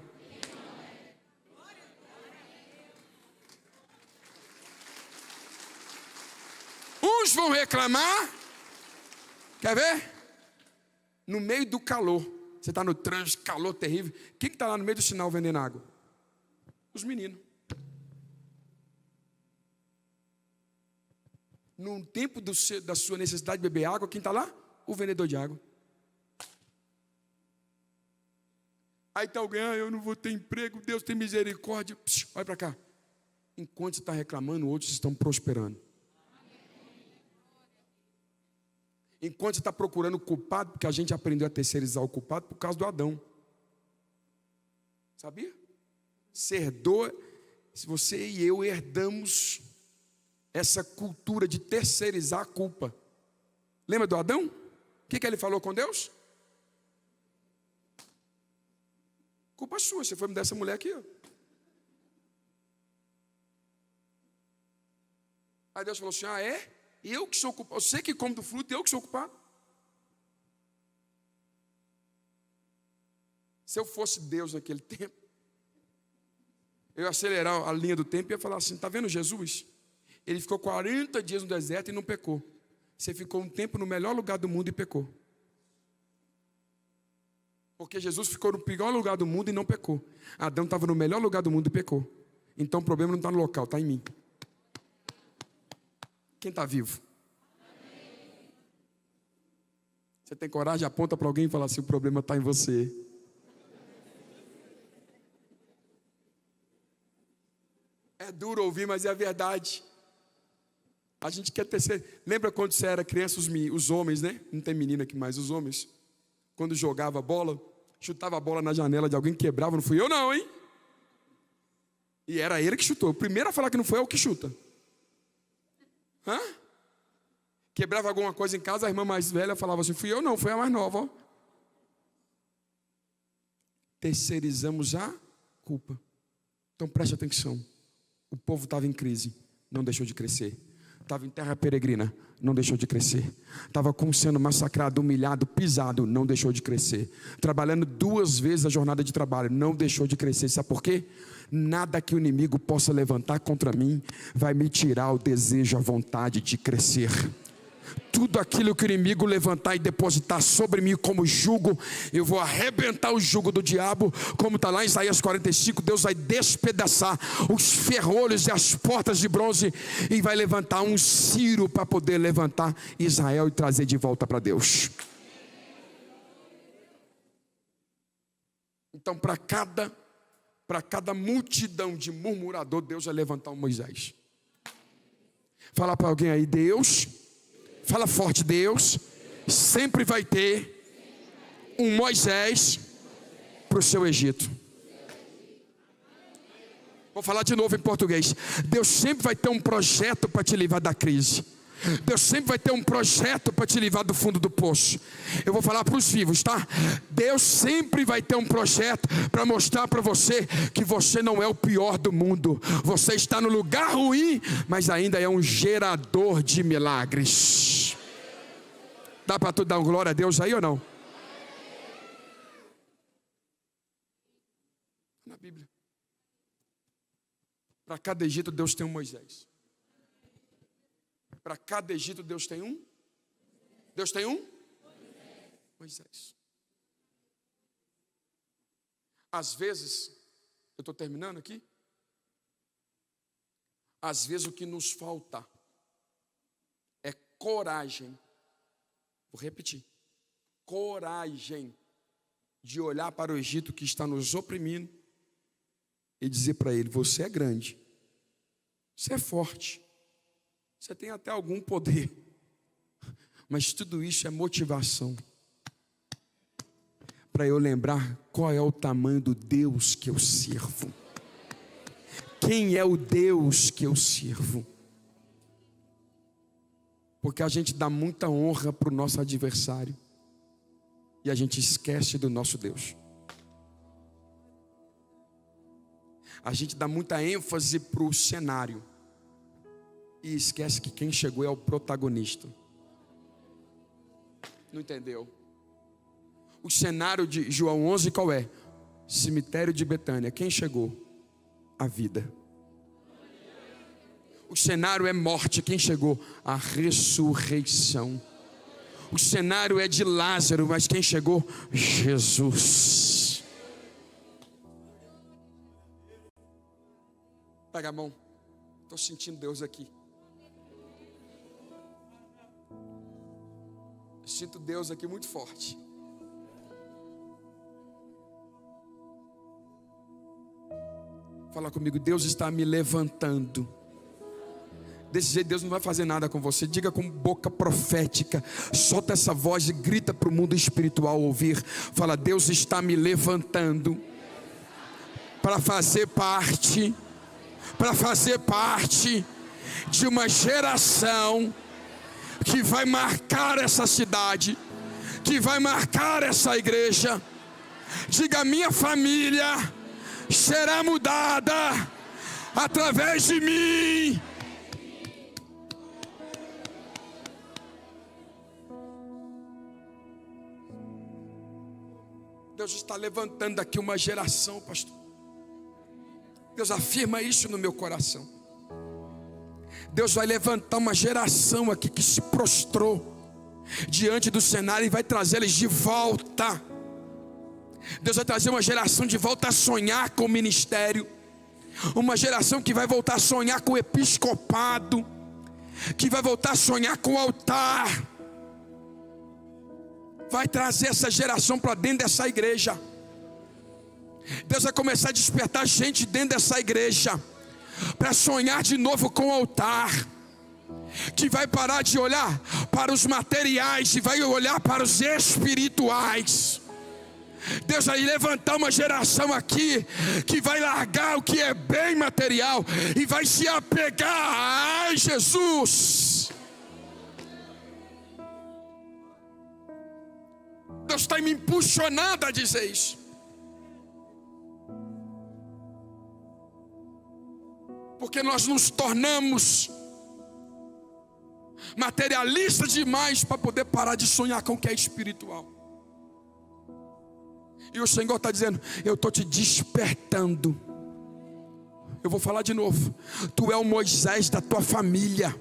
Uns vão reclamar. Quer ver? No meio do calor. Você está no trânsito, calor terrível. Quem está lá no meio do sinal vendendo água? Os meninos. No tempo da sua necessidade de beber água, quem está lá? O vendedor de água. Aí está alguém, eu não vou ter emprego, Deus tem misericórdia. Psh, olha para cá. Enquanto você está reclamando, outros estão prosperando. Enquanto você está procurando o culpado, porque a gente aprendeu a terceirizar o culpado por causa do Adão. Sabia? Se você e eu herdamos essa cultura de terceirizar a culpa. Lembra do Adão? O que ele falou com Deus? Culpa sua, você foi me dar essa mulher aqui. Ó. Aí Deus falou assim, é? Eu que sou culpado, você que come do fruto, eu que sou culpado. Se eu fosse Deus naquele tempo, eu ia acelerar a linha do tempo e ia falar assim, está vendo Jesus? Ele ficou 40 dias no deserto e não pecou. Você ficou um tempo no melhor lugar do mundo e pecou. Porque Jesus ficou no pior lugar do mundo e não pecou. Adão estava no melhor lugar do mundo e pecou. Então o problema não está no local, está em mim. Quem está vivo? Você tem coragem, aponta para alguém e fala assim, o problema está em você. É duro ouvir, mas é a verdade. A gente quer ter... Lembra quando você era criança, os homens, né? Não tem menina aqui mais, os homens. Quando jogava bola, chutava a bola na janela de alguém, quebrava, não fui eu não, hein? E era ele que chutou. O primeiro a falar que não foi é o que chuta. Hã? Quebrava alguma coisa em casa, a irmã mais velha falava assim, fui eu não, foi a mais nova. Ó. Terceirizamos a culpa. Então preste atenção. O povo estava em crise, não deixou de crescer. Estava em terra peregrina, não deixou de crescer. Estava sendo massacrado, humilhado, pisado, não deixou de crescer. Trabalhando 2 vezes a jornada de trabalho, não deixou de crescer. Sabe por quê? Nada que o inimigo possa levantar contra mim vai me tirar o desejo, a vontade de crescer. Tudo aquilo que o inimigo levantar e depositar sobre mim como jugo, eu vou arrebentar o jugo do diabo, como está lá em Isaías 45, Deus vai despedaçar os ferrolhos e as portas de bronze e vai levantar um Ciro para poder levantar Israel e trazer de volta para Deus. Então para cada multidão de murmurador, Deus vai levantar um Moisés. Fala para alguém aí, Deus... Fala forte, Deus sempre vai ter um Moisés para o seu Egito. Vou falar de novo em português. Deus sempre vai ter um projeto para te livrar da crise. Deus sempre vai ter um projeto para te livrar do fundo do poço. Eu vou falar para os vivos, tá? Deus sempre vai ter um projeto para mostrar para você que você não é o pior do mundo. Você está no lugar ruim, mas ainda é um gerador de milagres. Dá para tu dar uma glória a Deus aí ou não? Na Bíblia. Para cada Egito Deus tem um Moisés. Para cada Egito Deus tem um? Deus tem um? Moisés. Às vezes, eu estou terminando aqui. Às vezes o que nos falta é coragem. Vou repetir. Coragem de olhar para o Egito que está nos oprimindo e dizer para ele: você é grande, você é forte, você tem até algum poder, mas tudo isso é motivação para eu lembrar qual é o tamanho do Deus que eu sirvo. Quem é o Deus que eu sirvo? Porque a gente dá muita honra para o nosso adversário e a gente esquece do nosso Deus. A gente dá muita ênfase para o cenário e esquece que quem chegou é o protagonista. Não entendeu? O cenário de João 11 qual é? Cemitério de Betânia. Quem chegou? A vida. O cenário é morte. Quem chegou? A ressurreição. O cenário é de Lázaro, mas quem chegou? Jesus. Pega a mão. Estou sentindo Deus aqui. Sinto Deus aqui muito forte. Fala comigo. Deus está me levantando. Desse jeito Deus não vai fazer nada com você. Diga com boca profética. Solta essa voz e grita para o mundo espiritual ouvir. Fala: Deus está me levantando para fazer parte de uma geração que vai marcar essa cidade, que vai marcar essa igreja. Diga: minha família será mudada através de mim. Deus está levantando aqui uma geração, pastor. Deus afirma isso no meu coração. Deus vai levantar uma geração aqui que se prostrou diante do cenário e vai trazê-los de volta. Deus vai trazer uma geração de volta a sonhar com o ministério. Uma geração que vai voltar a sonhar com o episcopado, que vai voltar a sonhar com o altar. Vai trazer essa geração para dentro dessa igreja. Deus vai começar a despertar gente dentro dessa igreja para sonhar de novo com o altar, que vai parar de olhar para os materiais e vai olhar para os espirituais. Deus vai levantar uma geração aqui que vai largar o que é bem material e vai se apegar. Ai, Jesus! Deus está me impulsionando a dizer isso. Porque nós nos tornamos materialistas demais para poder parar de sonhar com o que é espiritual. E o Senhor está dizendo: eu estou te despertando. Eu vou falar de novo. Tu é o Moisés da tua família.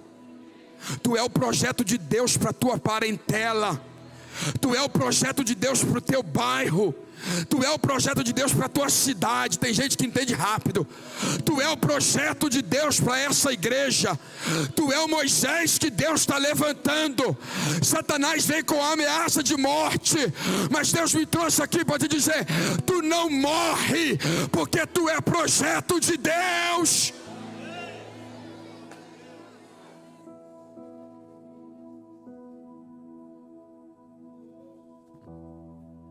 Tu é o projeto de Deus para a tua parentela. Tu é o projeto de Deus para o teu bairro. Tu é o projeto de Deus para a tua cidade. Tem gente que entende rápido. Tu é o projeto de Deus para essa igreja. Tu é o Moisés que Deus está levantando. Satanás vem com a ameaça de morte, mas Deus me trouxe aqui para te dizer: tu não morre, porque tu é projeto de Deus.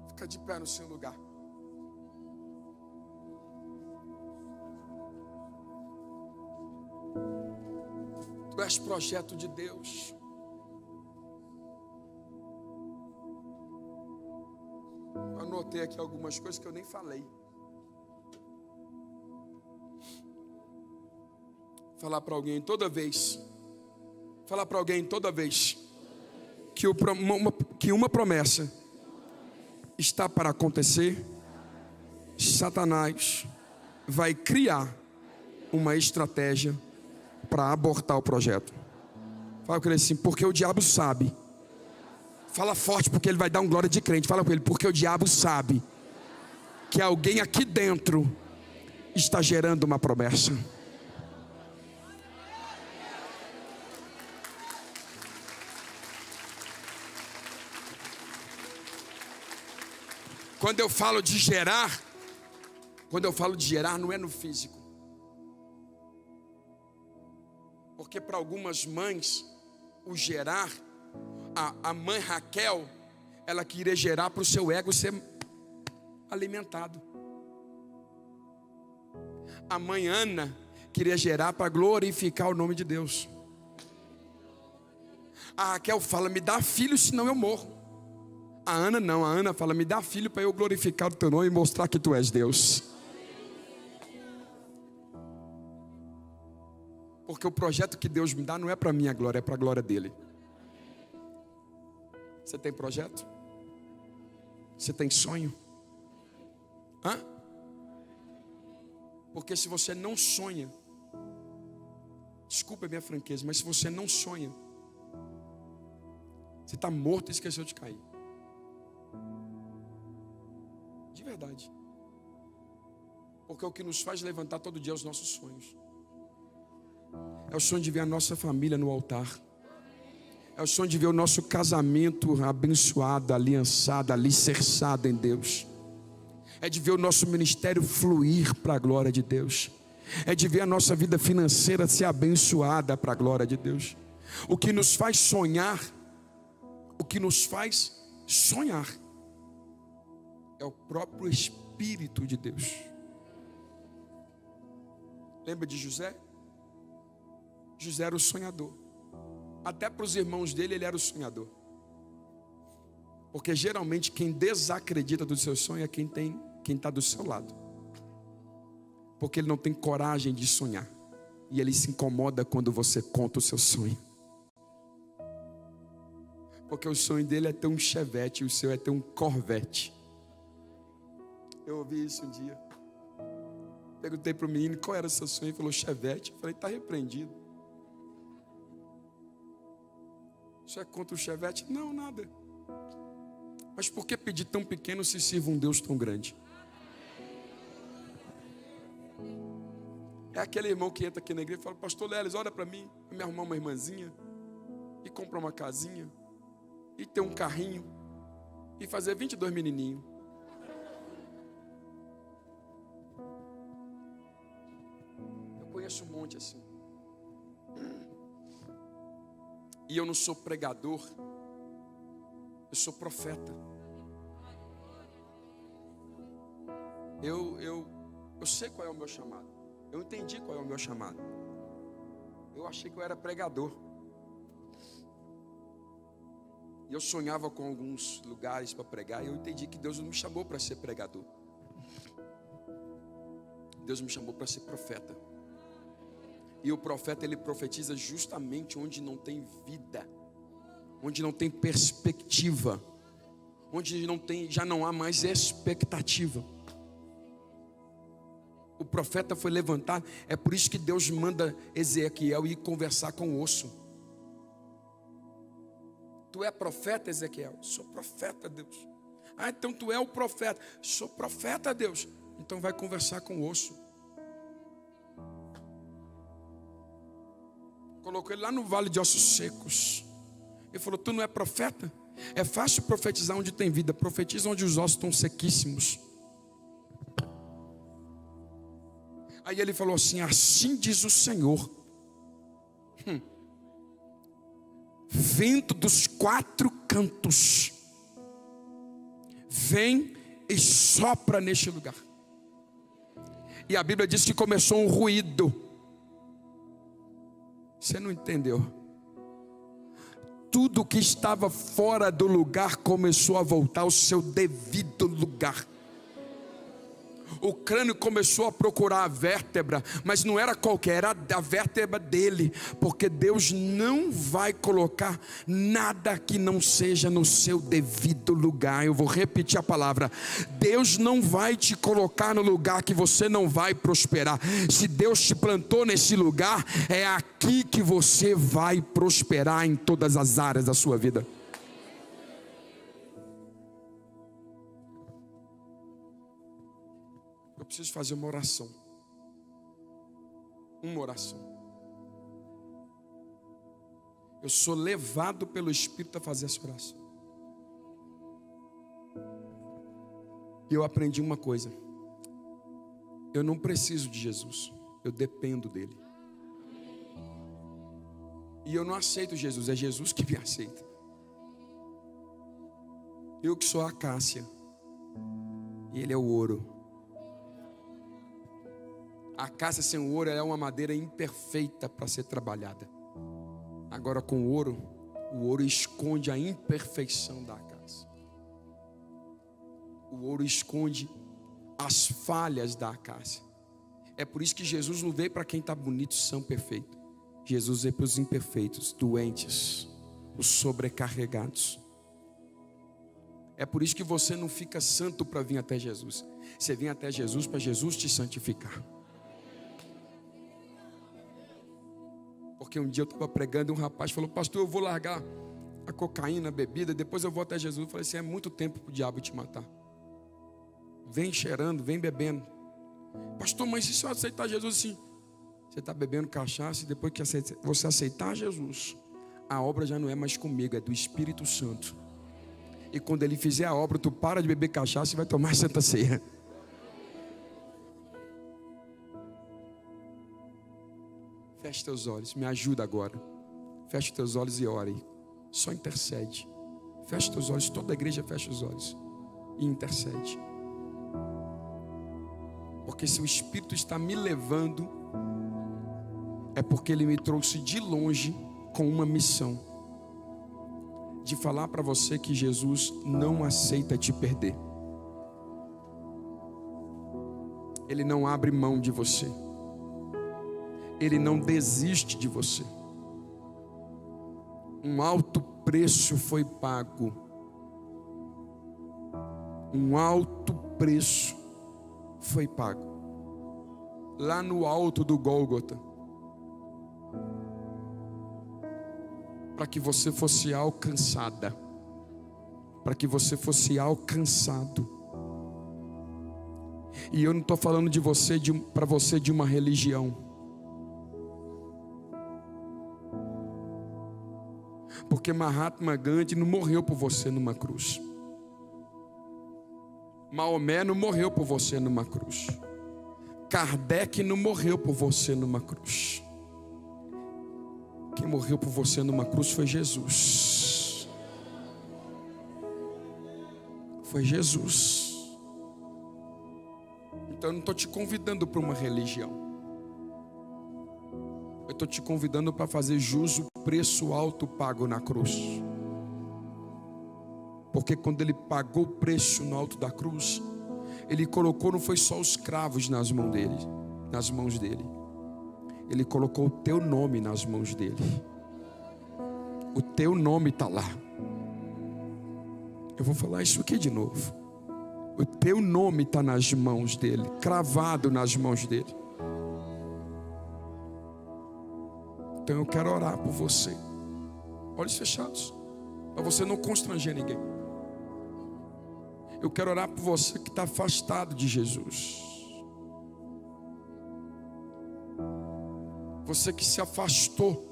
Fica de pé no seu lugar. és projeto de Deus. Eu anotei aqui algumas coisas que eu nem falei. Falar para alguém toda vez que uma promessa está para acontecer, Satanás vai criar uma estratégia para abortar o projeto. Fala com ele assim, porque o diabo sabe. Fala forte, porque ele vai dar um glória de crente. Fala com ele, porque o diabo sabe que alguém aqui dentro está gerando uma promessa. Quando eu falo de gerar, não é no físico. Porque para algumas mães, o gerar, a mãe Raquel, ela queria gerar para o seu ego ser alimentado. A mãe Ana queria gerar para glorificar o nome de Deus. A Raquel fala, me dá filho, senão eu morro. A Ana não, a Ana fala, me dá filho para eu glorificar o teu nome e mostrar que tu és Deus. Porque o projeto que Deus me dá não é para minha glória, é para a glória dele. Você tem projeto? Você tem sonho? Hã? Porque se você não sonha, desculpa a minha franqueza, mas se você não sonha, você está morto e esqueceu de cair. De verdade. Porque o que nos faz levantar todo dia é os nossos sonhos. É o sonho de ver a nossa família no altar. É o sonho de ver o nosso casamento abençoado, aliançado, alicerçado em Deus. É de ver o nosso ministério fluir para a glória de Deus. É de ver a nossa vida financeira ser abençoada para a glória de Deus. O que nos faz sonhar, é o próprio Espírito de Deus. Lembra de José? José era o sonhador. Até para os irmãos dele, ele era o sonhador. Porque geralmente quem desacredita do seu sonho é quem está do seu lado. Porque ele não tem coragem de sonhar. E ele se incomoda quando você conta o seu sonho. Porque o sonho dele é ter um Chevette e o seu é ter um Corvette. Eu ouvi isso um dia. Perguntei para o menino qual era o seu sonho. Ele falou Chevette. Eu falei, está repreendido. Isso é contra o Chevette? Não, nada. Mas por que pedir tão pequeno se sirva um Deus tão grande? É aquele irmão que entra aqui na igreja e fala, pastor Leles, olha para mim, me arrumar uma irmãzinha e comprar uma casinha e ter um carrinho e fazer 22 menininhos. Eu conheço um monte assim. E eu não sou pregador, eu sou profeta. Eu sei qual é o meu chamado. Eu entendi qual é o meu chamado. Eu achei que eu era pregador. E eu sonhava com alguns lugares para pregar. E eu entendi que Deus não me chamou para ser pregador. Deus me chamou para ser profeta. E o profeta, ele profetiza justamente onde não tem vida, onde não tem perspectiva, onde já não há mais expectativa. O profeta foi levantado. É por isso que Deus manda Ezequiel ir conversar com o osso. Tu é profeta, Ezequiel? Sou profeta, Deus. Ah, então tu é o profeta. Sou profeta, Deus. Então vai conversar com o osso. Colocou ele lá no vale de ossos secos. Ele falou, tu não é profeta? É fácil profetizar onde tem vida. Profetiza onde os ossos estão sequíssimos. Aí ele falou assim, assim diz o Senhor. Vento dos 4 cantos, vem e sopra neste lugar. E a Bíblia diz que começou um ruído. Você não entendeu? Tudo que estava fora do lugar começou a voltar ao seu devido lugar. O crânio começou a procurar a vértebra, mas não era qualquer, era a vértebra dele, porque Deus não vai colocar nada que não seja no seu devido lugar. Eu vou repetir a palavra: Deus não vai te colocar no lugar que você não vai prosperar. Se Deus te plantou nesse lugar, é aqui que você vai prosperar em todas as áreas da sua vida. Eu preciso fazer uma oração. Uma oração. Eu sou levado pelo Espírito a fazer essa oração. E eu aprendi uma coisa: eu não preciso de Jesus, eu dependo dele. E eu não aceito Jesus, é Jesus que me aceita. Eu que sou a acácia, e ele é o ouro. A acácia sem o ouro é uma madeira imperfeita para ser trabalhada. Agora com o ouro esconde a imperfeição da acácia. O ouro esconde as falhas da acácia. É por isso que Jesus não veio para quem está bonito, são perfeito. Jesus veio para os imperfeitos, doentes, os sobrecarregados. É por isso que você não fica santo para vir até Jesus. Você vem até Jesus para Jesus te santificar. Porque um dia eu estava pregando e um rapaz falou: pastor, eu vou largar a cocaína, a bebida, depois eu vou até Jesus. Eu falei assim: é muito tempo para o diabo te matar. Vem cheirando, vem bebendo. Pastor, mas se eu aceitar Jesus assim? Você está bebendo cachaça e depois que você aceitar Jesus, a obra já não é mais comigo, é do Espírito Santo. E quando ele fizer a obra, tu para de beber cachaça e vai tomar Santa Ceia. Feche teus olhos, me ajuda agora. Feche teus olhos e ore. Só intercede. Feche teus olhos, toda a igreja fecha os olhos e intercede. Porque se o Espírito está me levando, é porque ele me trouxe de longe com uma missão: de falar para você que Jesus não aceita te perder. Ele não abre mão de você. Ele não desiste de você. Um alto preço foi pago. Um alto preço foi pago. Lá no alto do Gólgota. Para que você fosse alcançada. Para que você fosse alcançado. E eu não estou falando de você, para você de uma religião. Porque Mahatma Gandhi não morreu por você numa cruz. Maomé não morreu por você numa cruz. Kardec não morreu por você numa cruz. Quem morreu por você numa cruz foi Jesus. Foi Jesus. Então eu não estou te convidando para uma religião. Eu estou te convidando para fazer jus o preço alto pago na cruz. Porque quando ele pagou o preço no alto da cruz, ele colocou, não foi só os cravos nas mãos dele. Ele colocou o teu nome nas mãos dele. O teu nome está lá. Eu vou falar isso aqui de novo. O teu nome está nas mãos dele, cravado nas mãos dele. Então eu quero orar por você, olhos fechados, para você não constranger ninguém. Eu quero orar por você que está afastado de Jesus. Você que se afastou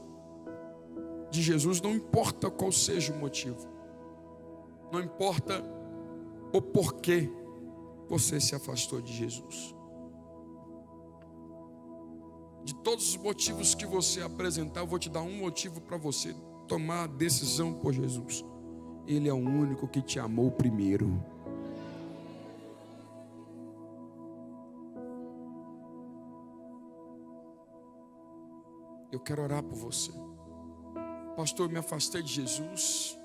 de Jesus, não importa qual seja o motivo, não importa o porquê você se afastou de Jesus. De todos os motivos que você apresentar, eu vou te dar um motivo para você tomar a decisão por Jesus. Ele é o único que te amou primeiro. Eu Eu quero orar por você. Pastor, eu me afastei de Jesus.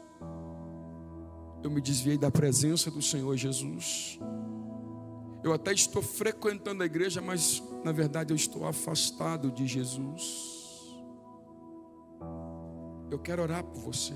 Eu me desviei da presença do Senhor Jesus. Eu até estou frequentando a igreja, mas na verdade eu estou afastado de Jesus. Eu quero orar por você.